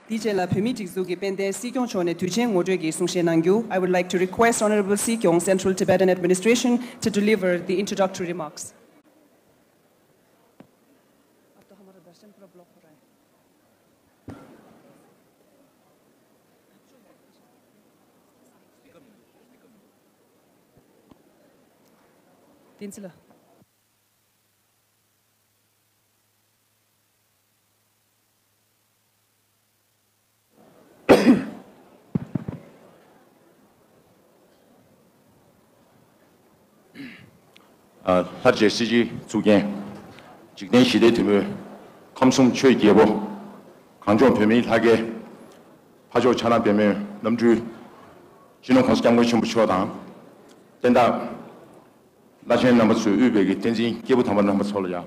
DJ La Pemitik Zugi Pende Sikyong Chone Tuchen Ngojegi Sungshe Nangyu. I would like to request Honorable Sikyong, Central Tibetan Administration, to deliver the introductory remarks. Tinsila. Harje Siji Zugen, Jigden Shide Timu, Kamsum Choi Giebo, Kanjon Pemi Hage, Pajo Chana Pemi, Namju, Jino Konstango Chumbuchodan, Tenda Lachen number 2, Ubegi, Tenzi, Gibu Tama number Solia,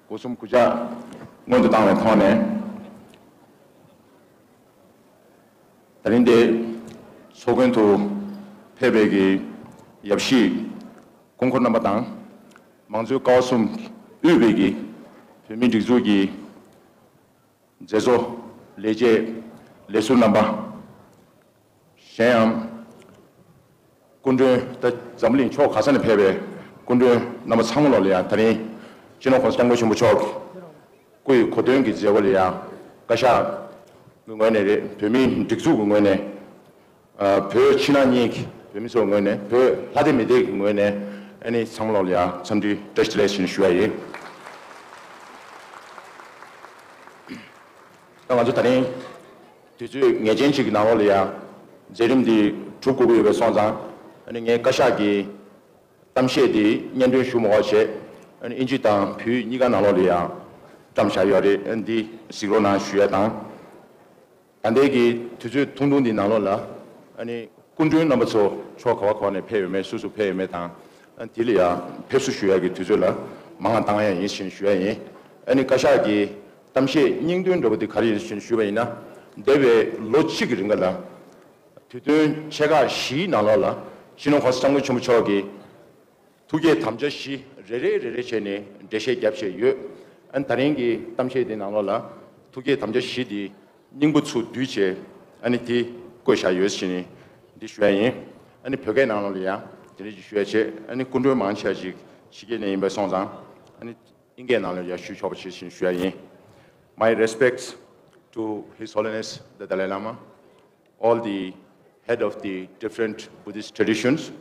Gosum Kuja, Mondo Down and Tone, Tarinde, Sogan to Pebegi, Yapshi, Concord number down. Manzu Kausum Ubegi, Pemitik Zugi, Zezo, Leje, Lesu number, Sham, Kundu, the Zamlin Chok Hassan Pebe, Kundu number Samulolia, Tani, Chino Constango Chok, Kui Kodungi Zewalia, Kasha, Gungene, Pemi, Dixu Gungene, Per Chinanik, Pemiso Gune, Per Hadimidik Gune. Any Samlolia, some distillation Shuay. Namazutani, Tizu, Najanchik Navolia, Zerim di Chuku Sonza, and in Kashaki, Tamshedi, Yandu Shumoche, and Injitan, Pu Nigan Navolia, Tamshayori, and the Sirona Shuatan, and they give Tizu Tundundi Nalola, and Kundun number so, Chokawakon, Payme, Susu Pay Metan. Antilia, Pesushua to Zula, Mahantanga is in Shuay, and Kashagi, Tamshi, Yingdun over the Karish in Shuayna, they were Lochigringala, to do Chega Shi Nalola, Shino Hostango Chumuchogi, to get Tamjashi, Rere Rechene, Deshe Gapshe, you, and Taringi, Tamshi de Nalola, to get Tamjashi, Nimbutsu Duce, and it Kosha Yushini, the Shuay, and the Pogan Anolia. And the Kundu Manchaji, she gave name by Sonza, and it my respects to His Holiness the Dalai Lama, all the head of the different Buddhist traditions,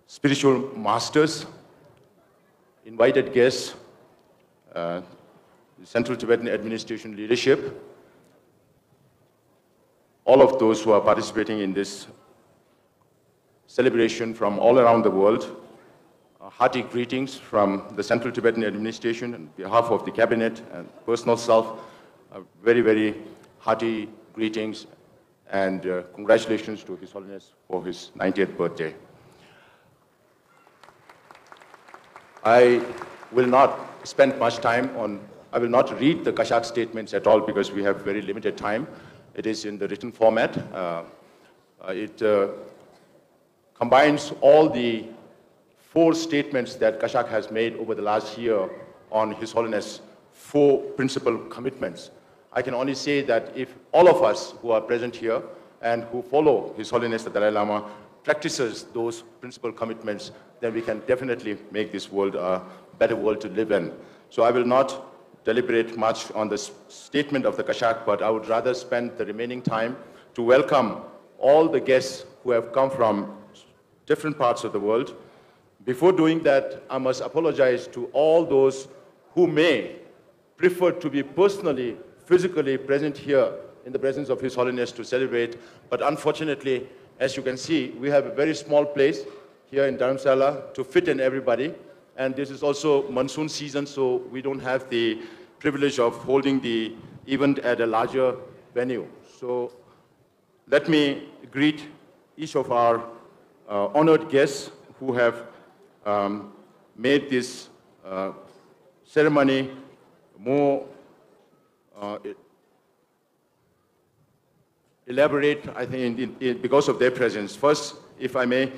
spiritual masters, invited guests, the Central Tibetan Administration leadership, all of those who are participating in this celebration from all around the world. Hearty greetings from the Central Tibetan Administration on behalf of the Cabinet and personal self. Very, very hearty greetings and congratulations to His Holiness for his 90th birthday. I will not spend much time on, I will not read the Kashak statements at all because we have very limited time. It is in the written format. It combines all the 4 statements that Kashak has made over the last year on His Holiness' 4 principal commitments. I can only say that if all of us who are present here and who follow His Holiness the Dalai Lama practices those principal commitments, then we can definitely make this world a better world to live in. So I will not deliberate much on the statement of the Kashak, but I would rather spend the remaining time to welcome all the guests who have come from different parts of the world. Before doing that, I must apologize to all those who may prefer to be personally, physically present here in the presence of His Holiness to celebrate. But unfortunately, as you can see, we have a very small place here in Dharamsala to fit in everybody. And this is also monsoon season, so we don't have the privilege of holding the event at a larger venue. So let me greet each of our honored guests who have made this ceremony more elaborate, I think, because of their presence. First, if I may,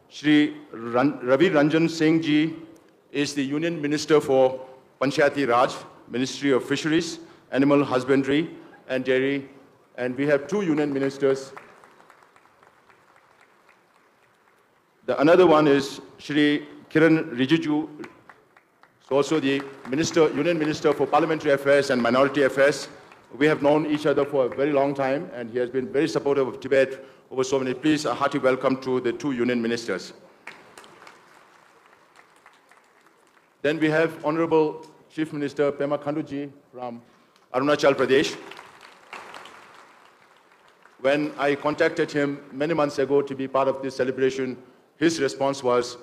Shri Ravi Ranjan Singh Ji is the Union Minister for Panchayati Raj, Ministry of Fisheries, Animal Husbandry, and dairy. And we have 2 union ministers. Another one is Shri Kiran Rijiju, also the Union Minister for Parliamentary Affairs and Minority Affairs. We have known each other for a very long time, and he has been very supportive of Tibet over so many. Please, a hearty welcome to the 2 union ministers. Then we have Honorable Chief Minister Pema Khanduji from Arunachal Pradesh. When I contacted him many months ago to be part of this celebration, his response was,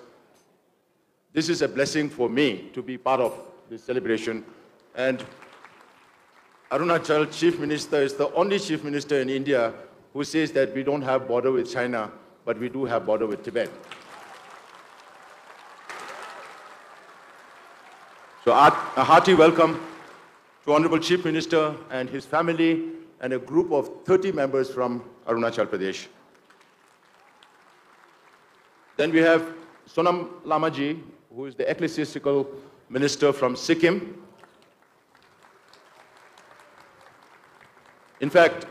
"This is a blessing for me to be part of this celebration." And Arunachal Chief Minister is the only Chief Minister in India who says that we don't have border with China, but we do have border with Tibet. So a hearty welcome to Honorable Chief Minister and his family and a group of 30 members from Arunachal Pradesh. Then we have Sonam Lamaji, who is the Ecclesiastical Minister from Sikkim. In fact,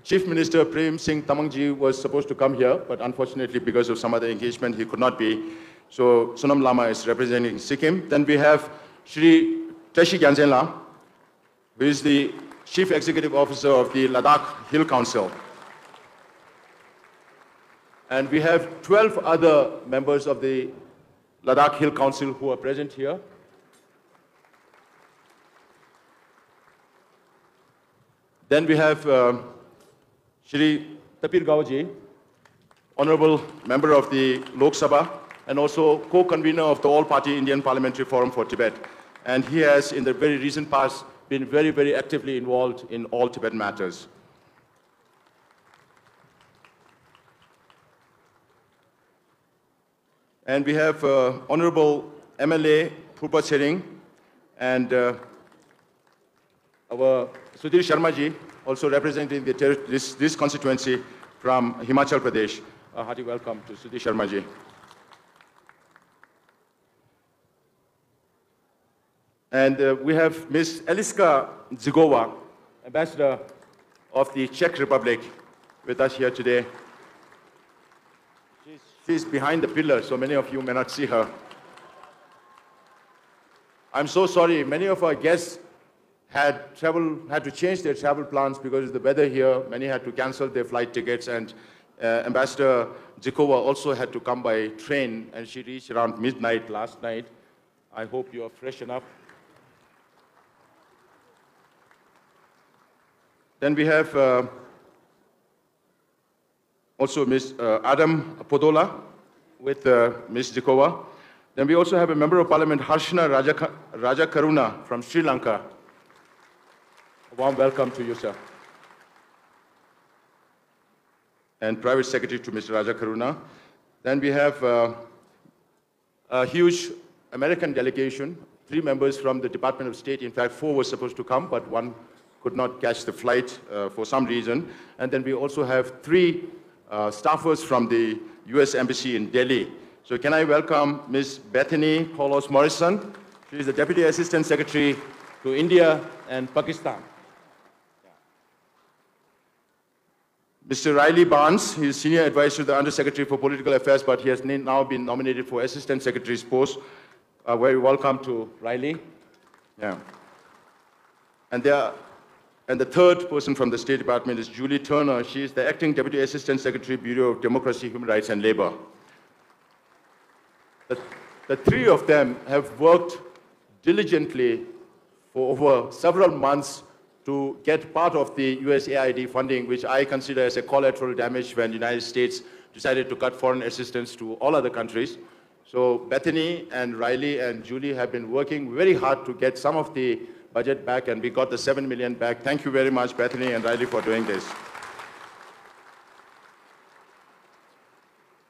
Chief Minister Prem Singh Tamangji was supposed to come here, but unfortunately because of some other engagement, he could not be. So Sonam Lama is representing Sikkim. Then we have Shri Tashi Gyaltsen La, who is the Chief Executive Officer of the Ladakh Hill Council. And we have 12 other members of the Ladakh Hill Council who are present here. Then we have Shri Tapir Gaoji, Honorable Member of the Lok Sabha, and also co-convener of the All-Party Indian Parliamentary Forum for Tibet. And he has, in the very recent past, been very, very actively involved in all Tibet matters. And we have Honorable MLA Phupa Tsering and our Sudhir Sharma-ji, also representing this constituency from Himachal Pradesh. A hearty welcome to Sudhir Sharma-ji. And we have Ms. Eliska Zigova, Ambassador of the Czech Republic, with us here today. She's behind the pillar, so many of you may not see her. I'm so sorry, many of our guests had to change their travel plans because of the weather here. Many had to cancel their flight tickets, and Ambassador Zikova also had to come by train, and she reached around midnight last night. I hope you are fresh enough. Then we have also Ms. Adam Podola with Ms. Zikova. Then we also have a Member of Parliament, Harshana Rajakaruna from Sri Lanka. A warm welcome to you, sir. And Private Secretary to Mr. Rajakaruna. Then we have a huge American delegation, 3 members from the Department of State. In fact, 4 were supposed to come, but 1 could not catch the flight for some reason. And then we also have 3 staffers from the US Embassy in Delhi. So can I welcome Ms. Bethany Paulos Morrison. She is the Deputy Assistant Secretary to India and Pakistan. Mr. Riley Barnes, he is Senior Advisor to the Undersecretary for Political Affairs, but he has now been nominated for Assistant Secretary's post. Very welcome to Riley. Yeah. And the third person from the State Department is Julie Turner. She is the Acting Deputy Assistant Secretary, Bureau of Democracy, Human Rights and Labor. The 3 of them have worked diligently for over several months to get part of the USAID funding, which I consider as a collateral damage when the United States decided to cut foreign assistance to all other countries. So Bethany and Riley and Julie have been working very hard to get some of the budget back, and we got the 7 million back. Thank you very much, Bethany and Riley, for doing this.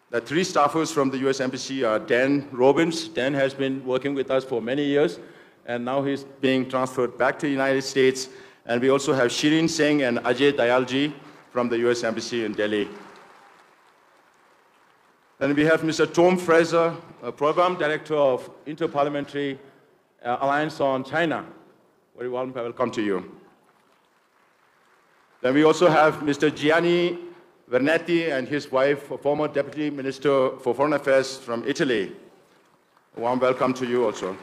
The 3 staffers from the US Embassy are Dan Robbins. Dan has been working with us for many years, and now he's being transferred back to the United States. And we also have Shirin Singh and Ajay Dayalji from the US Embassy in Delhi. Then we have Mr. Tom Fraser, Program Director of Interparliamentary Alliance on China. Very warm welcome to you. Then we also have Mr. Gianni Vernetti and his wife, former Deputy Minister for Foreign Affairs from Italy. A warm welcome to you also.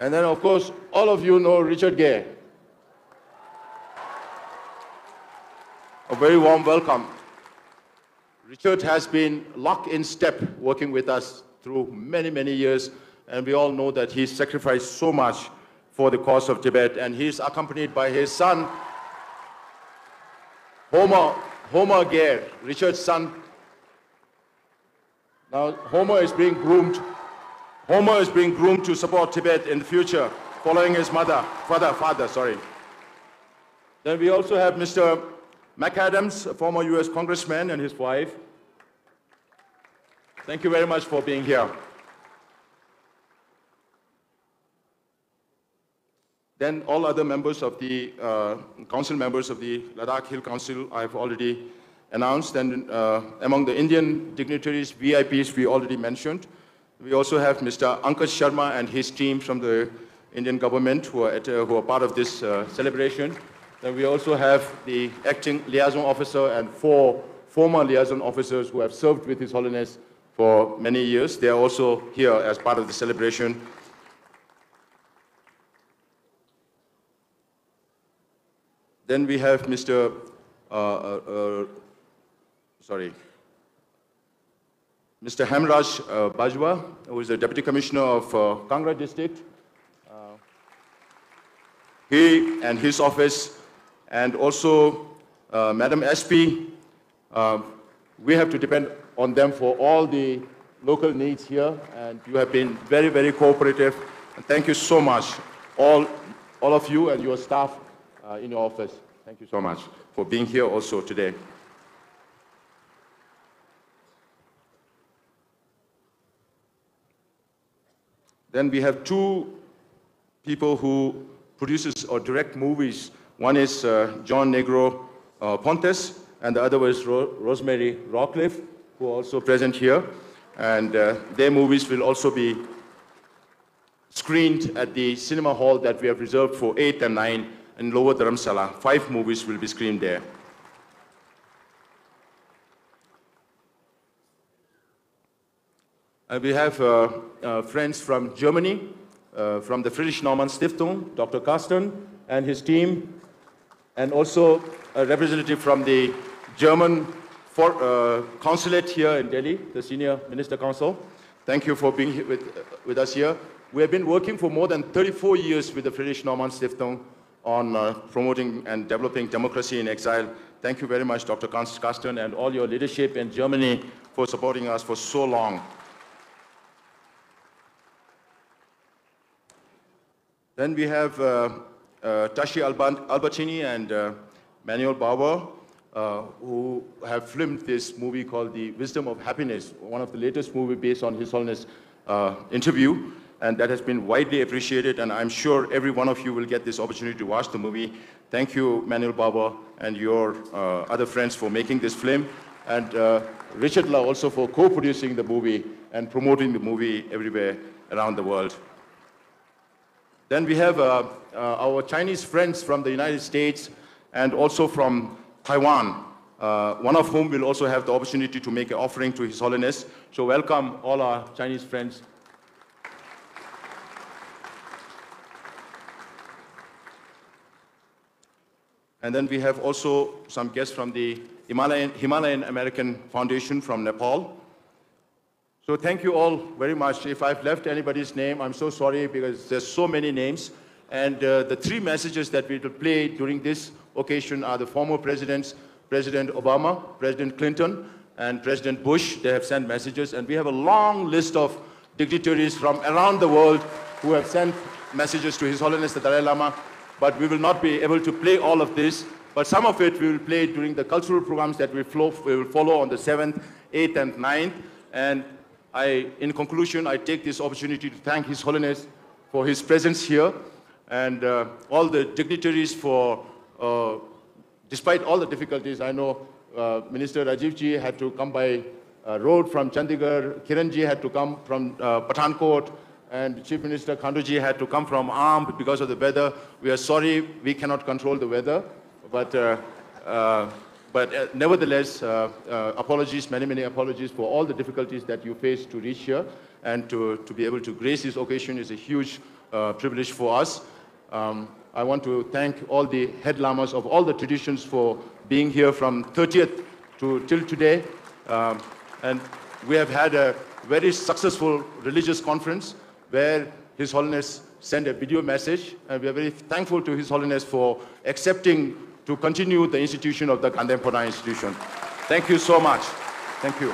And then, of course, all of you know Richard Gay. A very warm welcome. Richard has been lock in step working with us through many, many years, and we all know that he's sacrificed so much for the cause of Tibet, and he's accompanied by his son, Homer Gay, Richard's son. Now, Homer is being groomed to support Tibet in the future, following his father. Then we also have Mr. McAdams, a former US congressman, and his wife. Thank you very much for being here. Then all other members of the council members of the Ladakh Hill Council I've already announced, and among the Indian dignitaries, VIPs we already mentioned. We also have Mr. Ankit Sharma and his team from the Indian government who are part of this celebration. Then we also have the acting liaison officer and 4 former liaison officers who have served with His Holiness for many years. They are also here as part of the celebration. Then we have Mr. Hemraj Bajwa, who is the Deputy Commissioner of Kangra District. He and his office, and also Madam SP, we have to depend on them for all the local needs here, and you have been very, very cooperative. And thank you so much, all of you and your staff in your office. Thank you so much for being here also today. Then we have 2 people who produces or direct movies. One is John Negro Pontes, and the other was Rosemary Rockcliffe, who are also present here. And their movies will also be screened at the cinema hall that we have reserved for 8 and 9 in Lower Dharamsala. 5 movies will be screened there. And we have friends from Germany, from the Friedrich Naumann Stiftung, Dr. Carsten and his team, and also a representative from the German consulate here in Delhi, the Senior Minister Council. Thank you for being here with us here. We have been working for more than 34 years with the Friedrich Naumann Stiftung on promoting and developing democracy in exile. Thank you very much, Dr. Carsten, and all your leadership in Germany for supporting us for so long. Then we have Tashi Albertini and Manuel Bauer, who have filmed this movie called The Wisdom of Happiness, one of the latest movies based on His Holiness interview, and that has been widely appreciated, and I'm sure every one of you will get this opportunity to watch the movie. Thank you, Manuel Bauer, and your other friends for making this film, and Richard La also for co-producing the movie and promoting the movie everywhere around the world. Then we have our Chinese friends from the United States and also from Taiwan, one of whom will also have the opportunity to make an offering to His Holiness. So welcome all our Chinese friends. And then we have also some guests from the Himalayan American Foundation from Nepal. So thank you all very much. If I've left anybody's name, I'm so sorry because there's so many names. And the 3 messages that we will play during this occasion are the former presidents, President Obama, President Clinton, and President Bush. They have sent messages. And we have a long list of dignitaries from around the world who have sent messages to His Holiness the Dalai Lama. But we will not be able to play all of this. But some of it we will play during the cultural programs that we will follow on the 7th, 8th, and 9th. And in conclusion, I take this opportunity to thank His Holiness for his presence here, and all the dignitaries for, despite all the difficulties, I know Minister Rajiv Ji had to come by road from Chandigarh, Kiran Ji had to come from Pathankot, and Chief Minister Khanduji had to come from Amp because of the weather. We are sorry we cannot control the weather, but nevertheless, apologies, many apologies for all the difficulties that you faced to reach here, and to be able to grace this occasion is a huge privilege for us. I want to thank all the head lamas of all the traditions for being here from 30th till today. And we have had a very successful religious conference where His Holiness sent a video message, and we are very thankful to His Holiness for accepting to continue the institution of the Kandem institution. Thank you so much. Thank you.